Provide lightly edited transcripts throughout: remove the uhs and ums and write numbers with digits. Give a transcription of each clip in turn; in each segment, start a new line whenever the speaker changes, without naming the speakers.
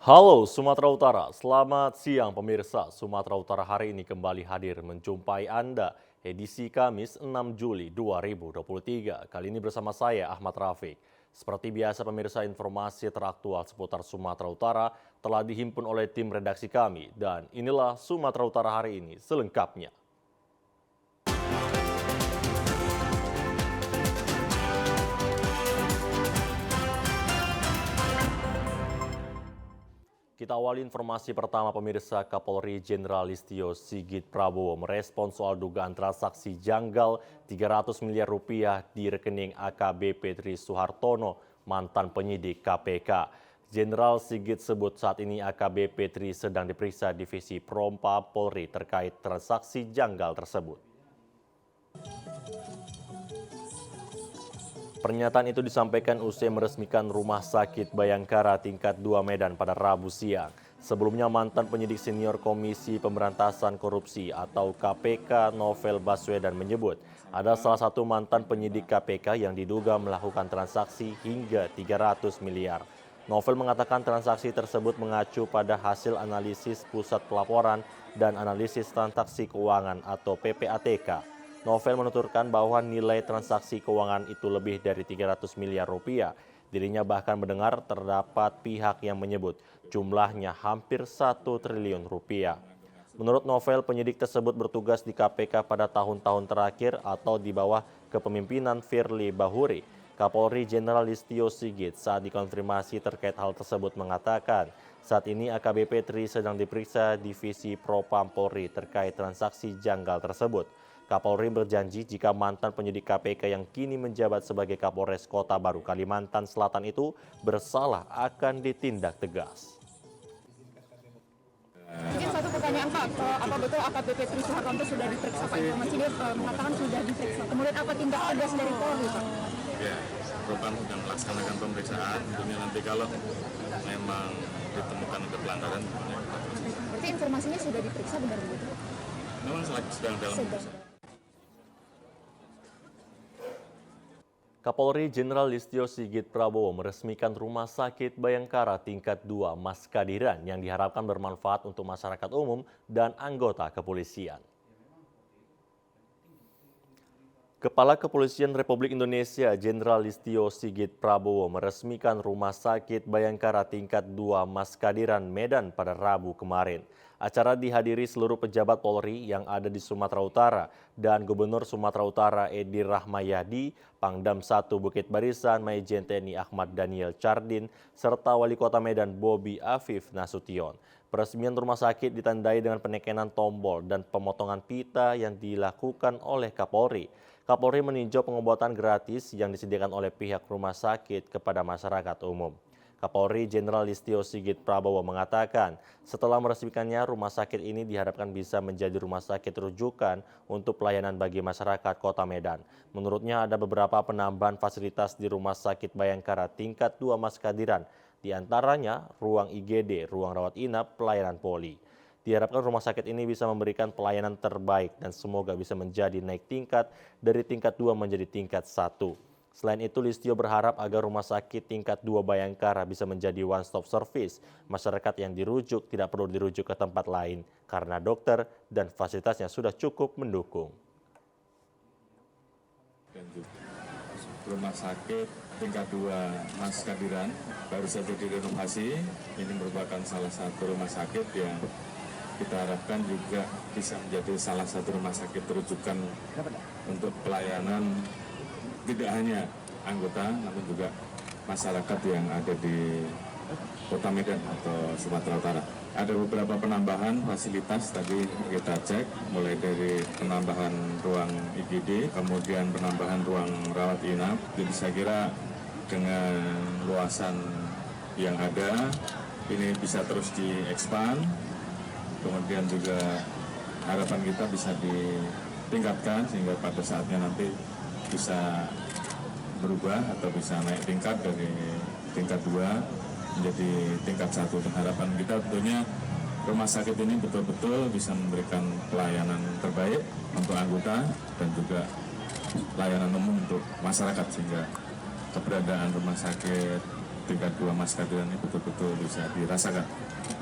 Halo Sumatera Utara, selamat siang pemirsa. Sumatera Utara hari ini kembali hadir menjumpai Anda edisi Kamis 6 Juli 2023. Kali ini bersama saya Ahmad Rafiq. Seperti biasa pemirsa, informasi teraktual seputar Sumatera Utara telah dihimpun oleh tim redaksi kami. Dan inilah Sumatera Utara hari ini selengkapnya. Kita awali informasi pertama pemirsa. Kapolri Jenderal Listio Sigit Prabowo merespon soal dugaan transaksi janggal 300 miliar rupiah di rekening AKBP Tri Suhartono, mantan penyidik KPK. Jenderal Sigit sebut saat ini AKBP Tri sedang diperiksa Divisi Propam Polri terkait transaksi janggal tersebut. Pernyataan itu disampaikan usai meresmikan Rumah Sakit Bayangkara tingkat 2 Medan pada Rabu siang. Sebelumnya mantan penyidik senior Komisi Pemberantasan Korupsi atau KPK Novel Baswedan menyebut ada salah satu mantan penyidik KPK yang diduga melakukan transaksi hingga 300 miliar. Novel mengatakan transaksi tersebut mengacu pada hasil analisis Pusat Pelaporan dan Analisis Transaksi Keuangan atau PPATK. Novel menuturkan bahwa nilai transaksi keuangan itu lebih dari 300 miliar rupiah. Dirinya bahkan mendengar terdapat pihak yang menyebut jumlahnya hampir 1 triliun rupiah. Menurut Novel, penyidik tersebut bertugas di KPK pada tahun-tahun terakhir atau di bawah kepemimpinan Firly Bahuri. Kapolri Jenderal Listio Sigit saat dikonfirmasi terkait hal tersebut mengatakan saat ini AKBP Tri sedang diperiksa Divisi Propam Polri terkait transaksi janggal tersebut. Kapolri berjanji jika mantan penyidik KPK yang kini menjabat sebagai Kapolres Kota Baru Kalimantan Selatan itu bersalah akan ditindak tegas.
Mungkin satu pertanyaan Pak, apa betul AKBP Tri Suhartono sudah diperiksa Pak? Informasi dia mengatakan sudah diperiksa. Kemudian apa tindak tegas dari Polri Pak?
Ya, Propam sedang melaksanakan pemeriksaan. Tentunya nanti kalau memang ditemukan ada pelanggaran,
Berarti informasinya sudah diperiksa benar begitu?
memang sedang dalam pemeriksaan.
Kapolri Jenderal Listio Sigit Prabowo meresmikan Rumah Sakit Bayangkara tingkat 2 Mas Kadiran yang diharapkan bermanfaat untuk masyarakat umum dan anggota kepolisian. Kepala Kepolisian Republik Indonesia Jenderal Listio Sigit Prabowo meresmikan Rumah Sakit Bayangkara tingkat 2 Mas Kadiran Medan pada Rabu kemarin. Acara dihadiri seluruh pejabat Polri yang ada di Sumatera Utara dan Gubernur Sumatera Utara Edi Rahmayadi, Pangdam 1 Bukit Barisan Maijen TNI Ahmad Daniel Chardin, serta Wali Kota Medan Bobi Afif Nasution. Peresmian rumah sakit ditandai dengan penekenan tombol dan pemotongan pita yang dilakukan oleh Kapolri. Kapolri meninjau pengobatan gratis yang disediakan oleh pihak rumah sakit kepada masyarakat umum. Kapolri Jenderal Listio Sigit Prabowo mengatakan setelah meresmikannya rumah sakit ini diharapkan bisa menjadi rumah sakit rujukan untuk pelayanan bagi masyarakat Kota Medan. Menurutnya ada beberapa penambahan fasilitas di Rumah Sakit Bayangkara tingkat 2 Mas Kadiran, di antaranya ruang IGD, ruang rawat inap, pelayanan poli. Diharapkan rumah sakit ini bisa memberikan pelayanan terbaik dan semoga bisa menjadi naik tingkat dari tingkat 2 menjadi tingkat 1. Selain itu, Listio berharap agar rumah sakit tingkat 2 Bayangkara bisa menjadi one-stop service. Masyarakat yang dirujuk tidak perlu dirujuk ke tempat lain karena dokter dan fasilitasnya sudah cukup mendukung.
Dan juga rumah sakit tingkat 2 Mas Kadiran baru saja direnovasi. Ini merupakan salah satu rumah sakit yang kita harapkan juga bisa menjadi salah satu rumah sakit rujukan untuk pelayanan tidak hanya anggota, namun juga masyarakat yang ada di Kota Medan atau Sumatera Utara. Ada beberapa penambahan fasilitas tadi kita cek, mulai dari penambahan ruang IGD, kemudian penambahan ruang rawat inap. Jadi saya kira dengan luasan yang ada, ini bisa terus diekspan, kemudian juga harapan kita bisa ditingkatkan sehingga pada saatnya nanti bisa berubah atau bisa naik tingkat dari tingkat 2 menjadi tingkat 1. Harapan kita tentunya rumah sakit ini betul-betul bisa memberikan pelayanan terbaik untuk anggota dan juga layanan umum untuk masyarakat sehingga keberadaan rumah sakit tingkat 2 Mas Kadiran ini betul-betul bisa dirasakan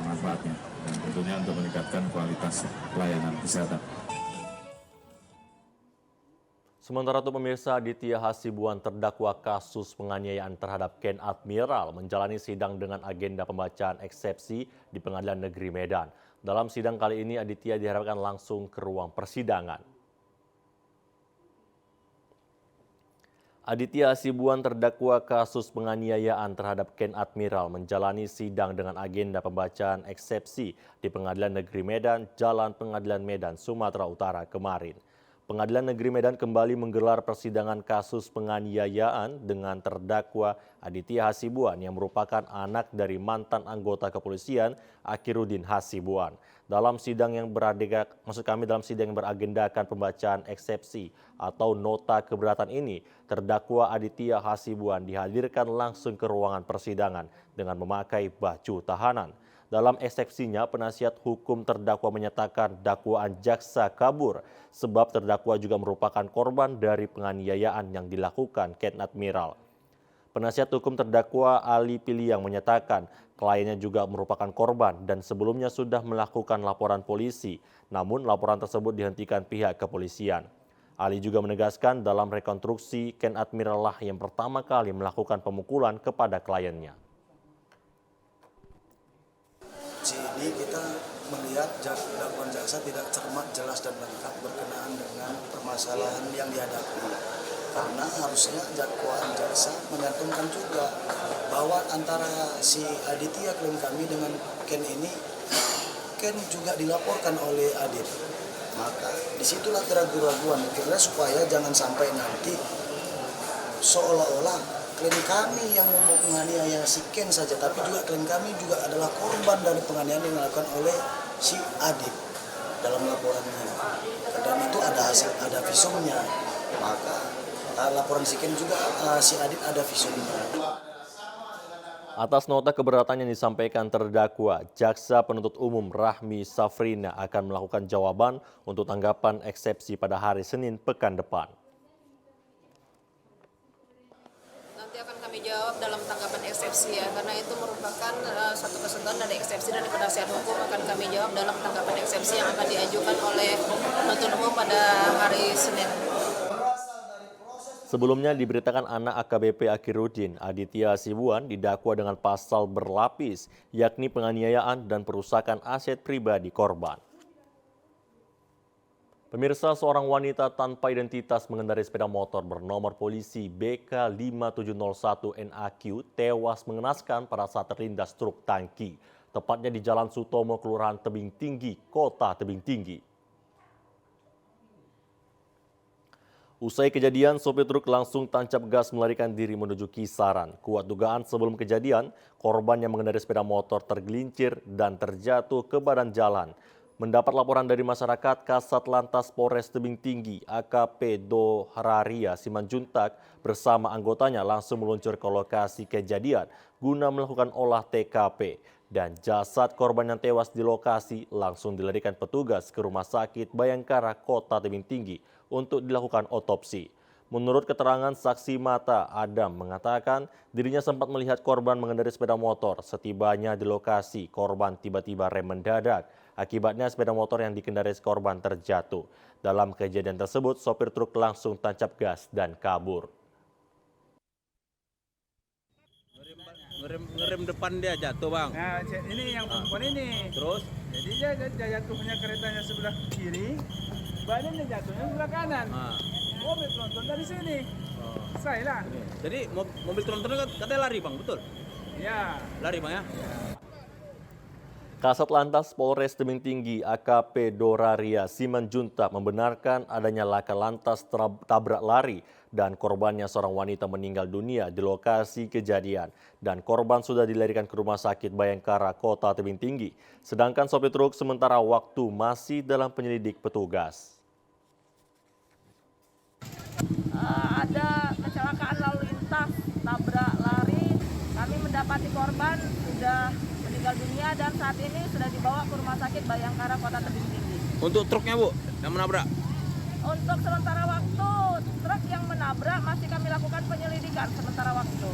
manfaatnya, dan tentunya untuk meningkatkan kualitas pelayanan kesehatan.
Sementara itu pemirsa, Aditya Hasibuan terdakwa kasus penganiayaan terhadap Ken Admiral menjalani sidang dengan agenda pembacaan eksepsi di Pengadilan Negeri Medan. Dalam sidang kali ini Aditya diharapkan langsung ke ruang persidangan. Aditya Hasibuan terdakwa kasus penganiayaan terhadap Ken Admiral menjalani sidang dengan agenda pembacaan eksepsi di Pengadilan Negeri Medan, Jalan Pengadilan Medan, Sumatera Utara kemarin. Pengadilan Negeri Medan kembali menggelar persidangan kasus penganiayaan dengan terdakwa Aditya Hasibuan yang merupakan anak dari mantan anggota kepolisian Akhiruddin Hasibuan. Dalam sidang yang beragendakan pembacaan eksepsi atau nota keberatan ini, terdakwa Aditya Hasibuan dihadirkan langsung ke ruangan persidangan dengan memakai baju tahanan. Dalam eksepsinya, penasihat hukum terdakwa menyatakan dakwaan jaksa kabur sebab terdakwa juga merupakan korban dari penganiayaan yang dilakukan Ken Admiral. Penasihat hukum terdakwa Ali Piliang menyatakan kliennya juga merupakan korban dan sebelumnya sudah melakukan laporan polisi, namun laporan tersebut dihentikan pihak kepolisian. Ali juga menegaskan dalam rekonstruksi Ken Admiral lah yang pertama kali melakukan pemukulan kepada kliennya.
Ini kita melihat dakwaan jaksa tidak cermat, jelas dan lengkap berkenaan dengan permasalahan yang dihadapi. Karena harusnya dakwaan jaksa menyantumkan juga bahwa antara si Aditya klaim kami dengan Ken ini, Ken juga dilaporkan oleh Adit. Maka disitulah keraguan-keraguan, kira supaya jangan sampai nanti seolah-olah klaim kami yang menganiaya si Ken saja, tapi juga klaim kami juga adalah korban dari penganiayaan yang dilakukan oleh si Adit dalam laporannya. Dan itu ada hasil, ada visumnya. Maka laporan si Ken juga si Adit ada visumnya.
Atas nota keberatan yang disampaikan terdakwa, Jaksa Penuntut Umum Rahmi Safrina akan melakukan jawaban untuk tanggapan eksepsi pada hari Senin pekan depan.
Akan kami jawab dalam tanggapan eksepsi ya, karena itu merupakan suatu kesentuhan dari eksepsi dan penasihat hukum akan kami jawab dalam tanggapan eksepsi yang akan diajukan oleh penuntut umum pada hari Senin.
Sebelumnya diberitakan anak AKBP Akhiruddin, Aditya Hasibuan didakwa dengan pasal berlapis, yakni penganiayaan dan perusakan aset pribadi korban. Pemirsa, seorang wanita tanpa identitas mengendarai sepeda motor bernomor polisi BK5701NAQ tewas mengenaskan pada saat terlindas truk tangki, tepatnya di Jalan Sutomo, Kelurahan Tebing Tinggi, Kota Tebing Tinggi. Usai kejadian, sopir truk langsung tancap gas melarikan diri menuju kisaran. Kuat dugaan sebelum kejadian, korban yang mengendarai sepeda motor tergelincir dan terjatuh ke badan jalan. Mendapat laporan dari masyarakat, Kasat Lantas Polres Tebing Tinggi AKP Doraria Simanjuntak bersama anggotanya langsung meluncur ke lokasi kejadian guna melakukan olah TKP. Dan jasad korban yang tewas di lokasi langsung dilarikan petugas ke Rumah Sakit Bayangkara Kota Tebing Tinggi untuk dilakukan otopsi. Menurut keterangan saksi mata, Adam mengatakan dirinya sempat melihat korban mengendarai sepeda motor. Setibanya di lokasi, korban tiba-tiba rem mendadak. Akibatnya sepeda motor yang dikendarai korban terjatuh. Dalam kejadian tersebut, sopir truk langsung tancap gas dan kabur.
Ngerem depan dia jatuh, Bang.
Nah, ini yang perempuan ini.
Terus?
Jadi dia jatuhnya keretanya sebelah kiri, badannya jatuhnya sebelah kanan. Mobil tronton dari sini. Saya lah.
Jadi mobil tronton katanya lari, Bang, betul?
Ya.
Lari, Bang, ya?
Kasat Lantas Polres Tebing Tinggi AKP Doraria Simanjuntak membenarkan adanya laka lantas tabrak lari dan korbannya seorang wanita meninggal dunia di lokasi kejadian. Dan korban sudah dilarikan ke Rumah Sakit Bayangkara Kota Tebing Tinggi. Sedangkan sopir truk sementara waktu masih dalam penyelidik petugas.
Ada kecelakaan lalu lintas, tabrak lari. Kami mendapati korban sudah meninggal dunia dan saat ini sudah dibawa ke Rumah Sakit Bayangkara Kota Tebing Tinggi.
Untuk truknya, Bu, yang menabrak?
Untuk sementara waktu, truk yang menabrak masih kami lakukan penyelidikan sementara waktu.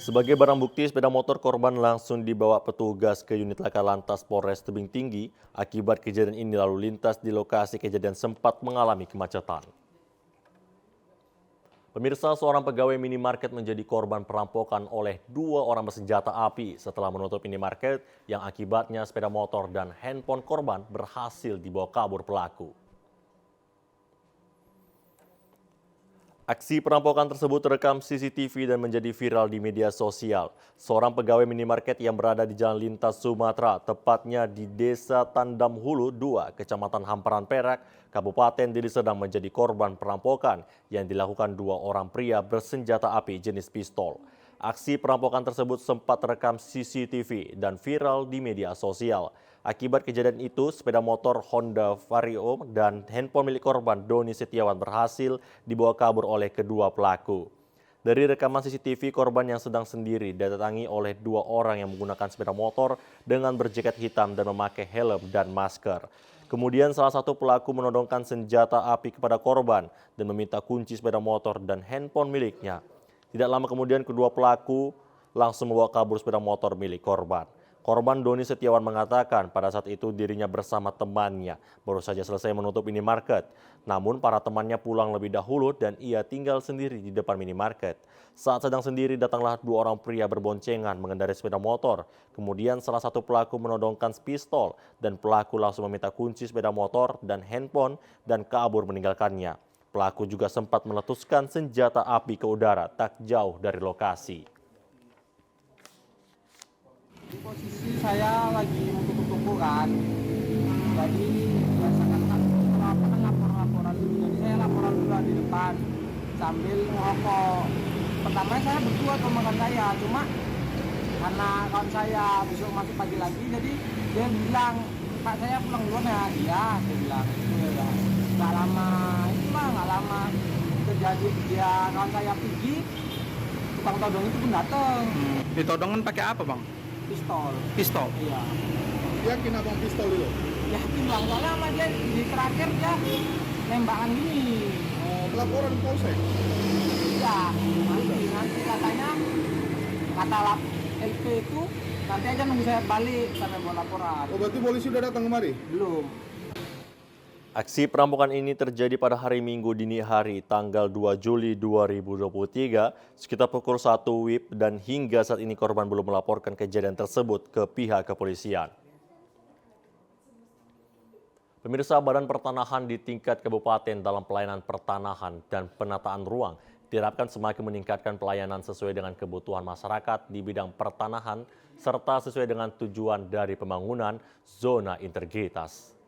Sebagai barang bukti, sepeda motor korban langsung dibawa petugas ke unit laka lantas Polres Tebing Tinggi. Akibat kejadian ini lalu lintas di lokasi kejadian sempat mengalami kemacetan. Pemirsa, seorang pegawai minimarket menjadi korban perampokan oleh 2 orang bersenjata api setelah menutup minimarket yang akibatnya sepeda motor dan handphone korban berhasil dibawa kabur pelaku. Aksi perampokan tersebut terekam CCTV dan menjadi viral di media sosial. Seorang pegawai minimarket yang berada di Jalan Lintas Sumatera, tepatnya di Desa Tandam Hulu 2, Kecamatan Hamparan Perak, Kabupaten Deli Serdang menjadi korban perampokan yang dilakukan 2 orang pria bersenjata api jenis pistol. Aksi perampokan tersebut sempat terekam CCTV dan viral di media sosial. Akibat kejadian itu, sepeda motor Honda Vario dan handphone milik korban Doni Setiawan berhasil dibawa kabur oleh kedua pelaku. Dari rekaman CCTV, korban yang sedang sendiri didatangi oleh 2 orang yang menggunakan sepeda motor dengan berjaket hitam dan memakai helm dan masker. Kemudian salah satu pelaku menodongkan senjata api kepada korban dan meminta kunci sepeda motor dan handphone miliknya. Tidak lama kemudian kedua pelaku langsung membawa kabur sepeda motor milik korban. Korban Doni Setiawan mengatakan pada saat itu dirinya bersama temannya baru saja selesai menutup minimarket. Namun para temannya pulang lebih dahulu dan ia tinggal sendiri di depan minimarket. Saat sedang sendiri datanglah 2 orang pria berboncengan mengendarai sepeda motor. Kemudian salah satu pelaku menodongkan pistol dan pelaku langsung meminta kunci sepeda motor dan handphone dan kabur meninggalkannya. Pelaku juga sempat meletuskan senjata api ke udara tak jauh dari lokasi.
Posisi saya lagi mau tutup-tutup kan, jadi biasakan kan laporan dulu, jadi saya laporan dulu di depan sambil ngerokok. Pertama saya berdua sama kawan saya, cuma karena kawan saya besok masih pagi lagi, jadi dia bilang, "Pak, saya pulang duluan ya." Iya, saya bilang itu ya. Nggak lama, itulah nggak lama terjadi, dia kawan saya pergi, tukang todong itu pun datang.
Ditodongan pakai apa, Bang?
Pistol. Iya.
Yakin abang pistol dulu?
Yakin bang, soalnya sama dia di terakhir dia nembakan gini.
Laporan polsek?
Iya, nanti katanya, kata LP itu, nanti aja nunggu saya balik sampai mau laporan.
Oh, berarti polisi udah datang kemari?
Belum.
Aksi perampokan ini terjadi pada hari Minggu dini hari tanggal 2 Juli 2023 sekitar pukul 1 WIB dan hingga saat ini korban belum melaporkan kejadian tersebut ke pihak kepolisian. Pemirsa, Badan Pertanahan di tingkat kabupaten dalam pelayanan pertanahan dan penataan ruang diharapkan semakin meningkatkan pelayanan sesuai dengan kebutuhan masyarakat di bidang pertanahan serta sesuai dengan tujuan dari pembangunan zona integritas.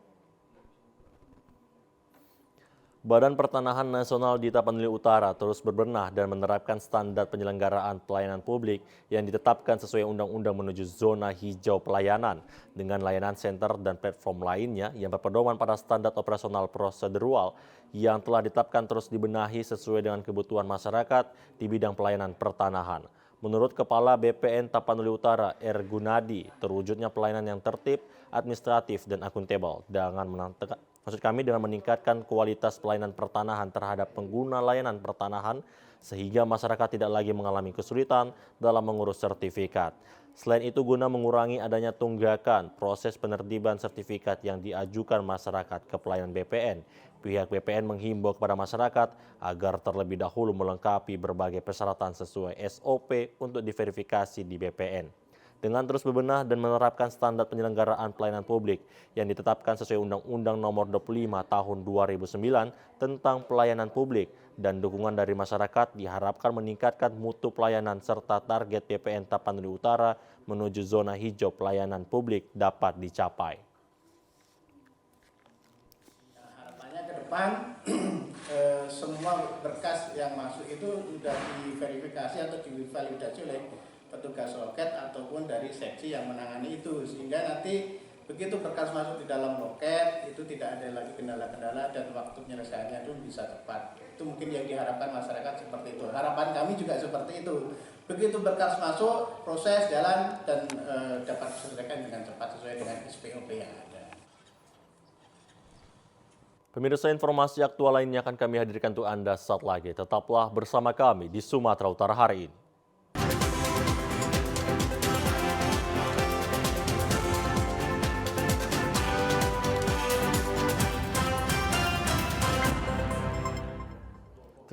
Badan Pertanahan Nasional di Tapanuli Utara terus berbenah dan menerapkan standar penyelenggaraan pelayanan publik yang ditetapkan sesuai undang-undang menuju zona hijau pelayanan dengan layanan center dan platform lainnya yang berpedoman pada standar operasional prosedural yang telah ditetapkan terus dibenahi sesuai dengan kebutuhan masyarakat di bidang pelayanan pertanahan. Menurut Kepala BPN Tapanuli Utara, R. Gunadi, terwujudnya pelayanan yang tertib, administratif, dan akuntabel dengan meningkatkan kualitas pelayanan pertanahan terhadap pengguna layanan pertanahan sehingga masyarakat tidak lagi mengalami kesulitan dalam mengurus sertifikat. Selain itu, guna mengurangi adanya tunggakan proses penertiban sertifikat yang diajukan masyarakat ke pelayanan BPN, pihak BPN menghimbau kepada masyarakat agar terlebih dahulu melengkapi berbagai persyaratan sesuai SOP untuk diverifikasi di BPN. Dengan terus berbenah dan menerapkan standar penyelenggaraan pelayanan publik yang ditetapkan sesuai Undang-Undang Nomor 25 Tahun 2009 tentang pelayanan publik dan dukungan dari masyarakat diharapkan meningkatkan mutu pelayanan serta target BPN Tapanuli Utara menuju zona hijau pelayanan publik dapat dicapai.
Harapannya ke depan semua berkas yang masuk itu sudah diverifikasi atau divalidasi oleh petugas loket ataupun dari seksi yang menangani itu, sehingga nanti begitu berkas masuk di dalam loket itu tidak ada lagi kendala-kendala dan waktu penyelesaiannya itu bisa cepat. Itu mungkin yang diharapkan masyarakat seperti itu. Harapan kami juga seperti itu. Begitu berkas masuk, proses jalan dan dapat diselesaikan dengan cepat sesuai dengan SPOP yang ada.
Pemirsa, informasi aktual lainnya akan kami hadirkan untuk Anda saat lagi. Tetaplah bersama kami di Sumatera Utara hari ini.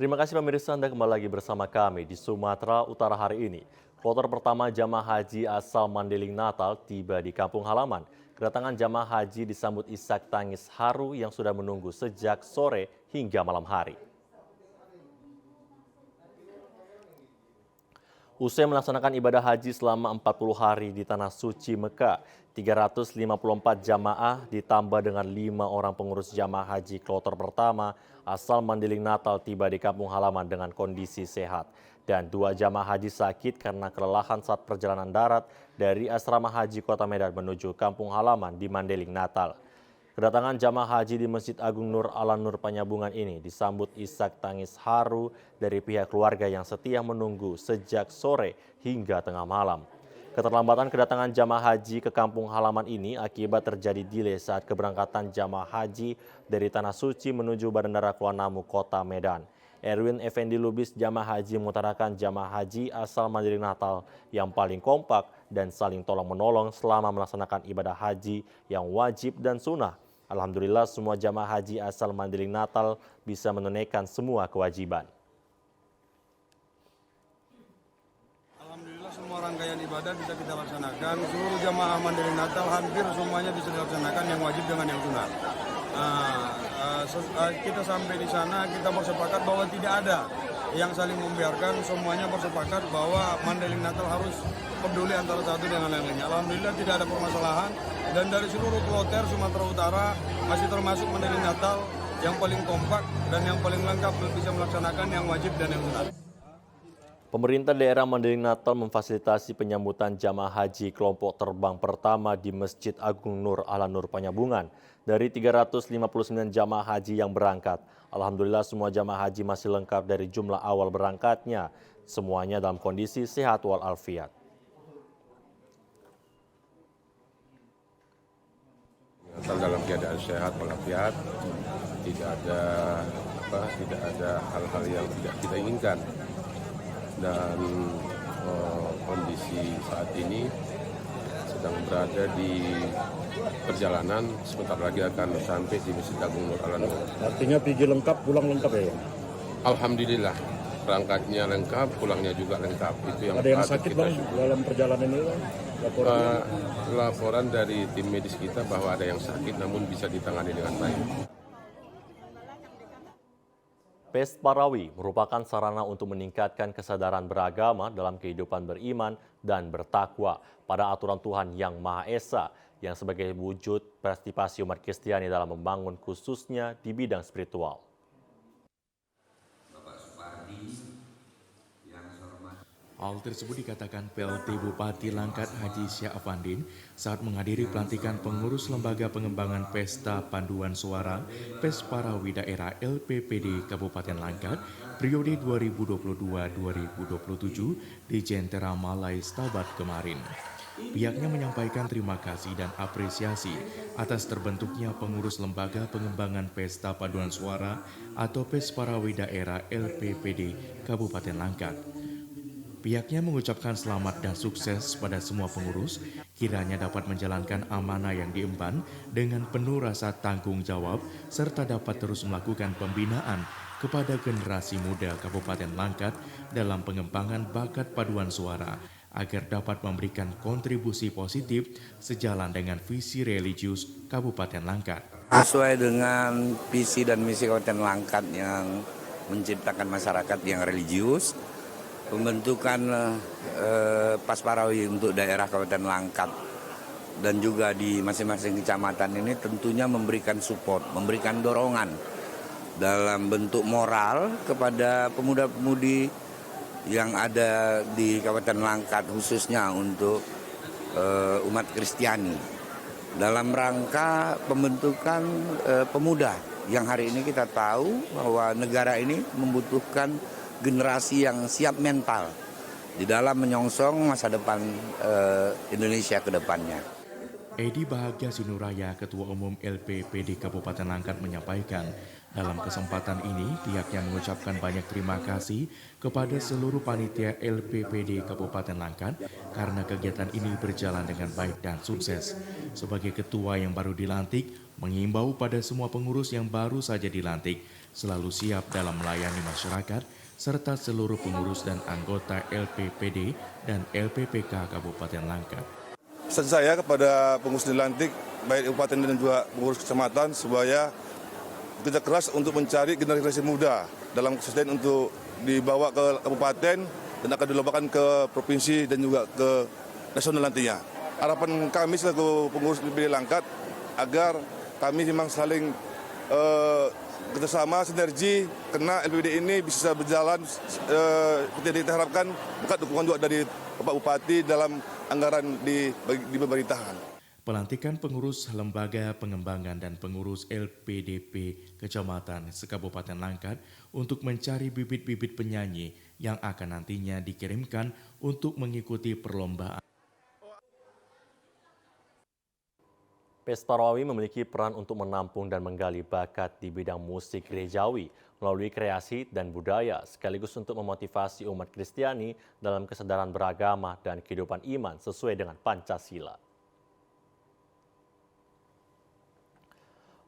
Terima kasih pemirsa, Anda kembali lagi bersama kami di Sumatera Utara hari ini. Kloter pertama jamaah haji asal Mandailing Natal tiba di kampung halaman. Kedatangan jamaah haji disambut isak tangis haru yang sudah menunggu sejak sore hingga malam hari. Usai melaksanakan ibadah haji selama 40 hari di Tanah Suci Mekah, 354 jamaah ditambah dengan 5 orang pengurus jamaah haji kloter pertama asal Mandailing Natal tiba di kampung halaman dengan kondisi sehat. Dan 2 jamaah haji sakit karena kelelahan saat perjalanan darat dari asrama haji Kota Medan menuju kampung halaman di Mandailing Natal. Kedatangan jamaah haji di Masjid Agung Nur Al-Nur Panyabungan ini disambut isak tangis haru dari pihak keluarga yang setia menunggu sejak sore hingga tengah malam. Keterlambatan kedatangan jamaah haji ke kampung halaman ini akibat terjadi delay saat keberangkatan jamaah haji dari Tanah Suci menuju Bandara Kuala Namu, Kota Medan. Erwin Effendi Lubis, jamaah haji, mengutarakan jamaah haji asal Mandailing Natal yang paling kompak dan saling tolong-menolong selama melaksanakan ibadah haji yang wajib dan sunnah. Alhamdulillah semua jamaah haji asal Mandailing Natal bisa menunaikan semua kewajiban.
Alhamdulillah semua rangkaian ibadah bisa kita laksanakan. Seluruh jamaah Mandailing Natal hampir semuanya bisa dilaksanakan yang wajib dengan yang sunnah. Kita sampai di sana kita bersepakat bahwa tidak ada yang saling membiarkan, semuanya bersepakat bahwa Mandailing Natal harus peduli antara satu dengan yang lainnya. Alhamdulillah tidak ada permasalahan dan dari seluruh kloter Sumatera Utara masih termasuk Mandailing Natal yang paling kompak dan yang paling lengkap bisa melaksanakan yang wajib dan yang sunnah.
Pemerintah daerah Mandailing Natal memfasilitasi penyambutan jamaah haji kelompok terbang pertama di Masjid Agung Nur Al-Nur Panyabungan. Dari 359 jamaah haji yang berangkat, alhamdulillah semua jamaah haji masih lengkap dari jumlah awal berangkatnya. Semuanya dalam kondisi sehat walafiat.
Dalam keadaan sehat walafiat, tidak ada hal-hal yang tidak kita inginkan. Dan kondisi saat ini sedang berada di perjalanan, sebentar lagi akan sampai di Masjid Agung Nur Al-Nur.
Artinya pergi lengkap, pulang lengkap ya?
Alhamdulillah, berangkatnya lengkap, pulangnya juga lengkap. Itu yang
ada yang sakit bang dalam perjalanan ini bang?
Laporan dari tim medis kita bahwa ada yang sakit namun bisa ditangani dengan baik.
Pes Parawi merupakan sarana untuk meningkatkan kesadaran beragama dalam kehidupan beriman dan bertakwa pada aturan Tuhan Yang Maha Esa yang sebagai wujud partisipasi umat Kristiani dalam membangun khususnya di bidang spiritual.
Hal tersebut dikatakan PLT Bupati Langkat Haji Syah Afandin saat menghadiri pelantikan pengurus Lembaga Pengembangan Pesta Panduan Suara Pes Parawi Daerah LPPD Kabupaten Langkat periode 2022-2027 di Jentera Malai Stabat kemarin. Pihaknya menyampaikan terima kasih dan apresiasi atas terbentuknya pengurus Lembaga Pengembangan Pesta Paduan Suara atau Pes Parawi Daerah LPPD Kabupaten Langkat. Pihaknya mengucapkan selamat dan sukses pada semua pengurus, kiranya dapat menjalankan amanah yang diemban dengan penuh rasa tanggung jawab, serta dapat terus melakukan pembinaan kepada generasi muda Kabupaten Langkat dalam pengembangan bakat paduan suara, agar dapat memberikan kontribusi positif sejalan dengan visi religius Kabupaten Langkat.
Sesuai dengan visi dan misi Kabupaten Langkat yang menciptakan masyarakat yang religius, pembentukan Pas Parawi untuk daerah Kabupaten Langkat dan juga di masing-masing kecamatan ini tentunya memberikan support, memberikan dorongan dalam bentuk moral kepada pemuda-pemudi yang ada di Kabupaten Langkat khususnya untuk umat Kristiani dalam rangka pembentukan pemuda yang hari ini kita tahu bahwa negara ini membutuhkan generasi yang siap mental di dalam menyongsong masa depan Indonesia ke depannya.
Edi Bahagia Sinuraya, Ketua Umum LPPD Kabupaten Langkat menyampaikan, dalam kesempatan ini pihaknya mengucapkan banyak terima kasih kepada seluruh panitia LPPD Kabupaten Langkat karena kegiatan ini berjalan dengan baik dan sukses. Sebagai ketua yang baru dilantik, mengimbau pada semua pengurus yang baru saja dilantik selalu siap dalam melayani masyarakat serta seluruh pengurus dan anggota LPPD dan LPPK Kabupaten Langkat.
Pesan saya kepada pengurus dilantik, baik kabupaten dan juga pengurus kecamatan, supaya bekerja keras untuk mencari generasi muda dalam konsisten untuk dibawa ke kabupaten dan akan dilombakan ke provinsi dan juga ke nasional nantinya. Harapan kami selaku pengurus LPPD Langkat agar kami memang saling kerjasama, sinergi, karena LPPD ini bisa berjalan seperti yang kita harapkan, berkat dukungan juga dari Bapak Bupati dalam anggaran di pemerintahan.
Pelantikan pengurus lembaga pengembangan dan pengurus LPDP Kecamatan se-Kabupaten Langkat untuk mencari bibit-bibit penyanyi yang akan nantinya dikirimkan untuk mengikuti perlombaan.
Pesta Rawi memiliki peran untuk menampung dan menggali bakat di bidang musik gerejawi melalui kreasi dan budaya, sekaligus untuk memotivasi umat Kristiani dalam kesadaran beragama dan kehidupan iman sesuai dengan Pancasila.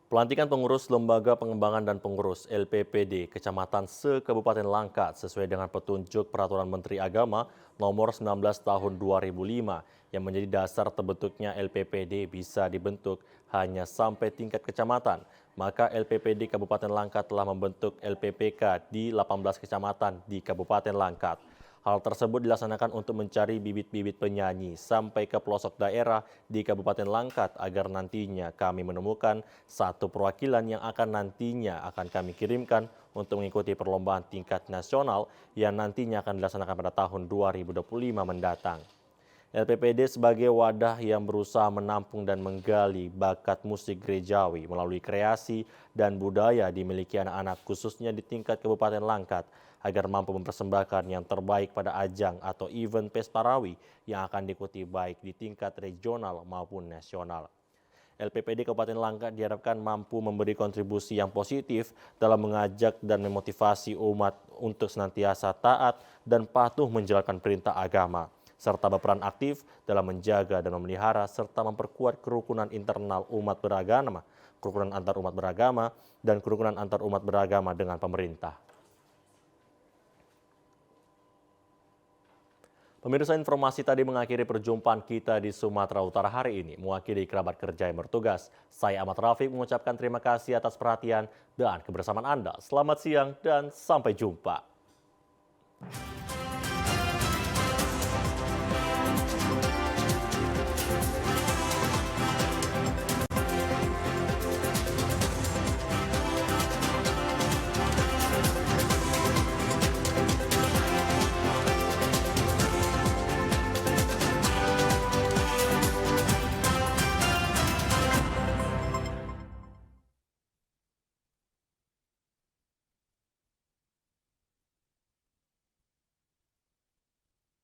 Pelantikan pengurus Lembaga Pengembangan dan pengurus LPPD Kecamatan se-Kabupaten Langkat sesuai dengan petunjuk Peraturan Menteri Agama Nomor 19 Tahun 2005 yang menjadi dasar terbentuknya LPPD bisa dibentuk hanya sampai tingkat kecamatan. Maka LPPD Kabupaten Langkat telah membentuk LPPK di 18 kecamatan di Kabupaten Langkat. Hal tersebut dilaksanakan untuk mencari bibit-bibit penyanyi sampai ke pelosok daerah di Kabupaten Langkat agar nantinya kami menemukan satu perwakilan yang akan kami kirimkan untuk mengikuti perlombaan tingkat nasional yang nantinya akan dilaksanakan pada tahun 2025 mendatang. LPPD sebagai wadah yang berusaha menampung dan menggali bakat musik gerejawi melalui kreasi dan budaya dimiliki anak-anak khususnya di tingkat Kabupaten Langkat agar mampu mempersembahkan yang terbaik pada ajang atau event Pesta Rawi yang akan diikuti baik di tingkat regional maupun nasional. LPPD Kabupaten Langkat diharapkan mampu memberi kontribusi yang positif dalam mengajak dan memotivasi umat untuk senantiasa taat dan patuh menjalankan perintah agama, serta berperan aktif dalam menjaga dan memelihara serta memperkuat kerukunan internal umat beragama, kerukunan antar umat beragama, dan kerukunan antar umat beragama dengan pemerintah. Pemirsa, informasi tadi mengakhiri perjumpaan kita di Sumatera Utara hari ini. Mewakili kerabat kerja yang bertugas, saya Ahmad Rafiq mengucapkan terima kasih atas perhatian dan kebersamaan Anda. Selamat siang dan sampai jumpa.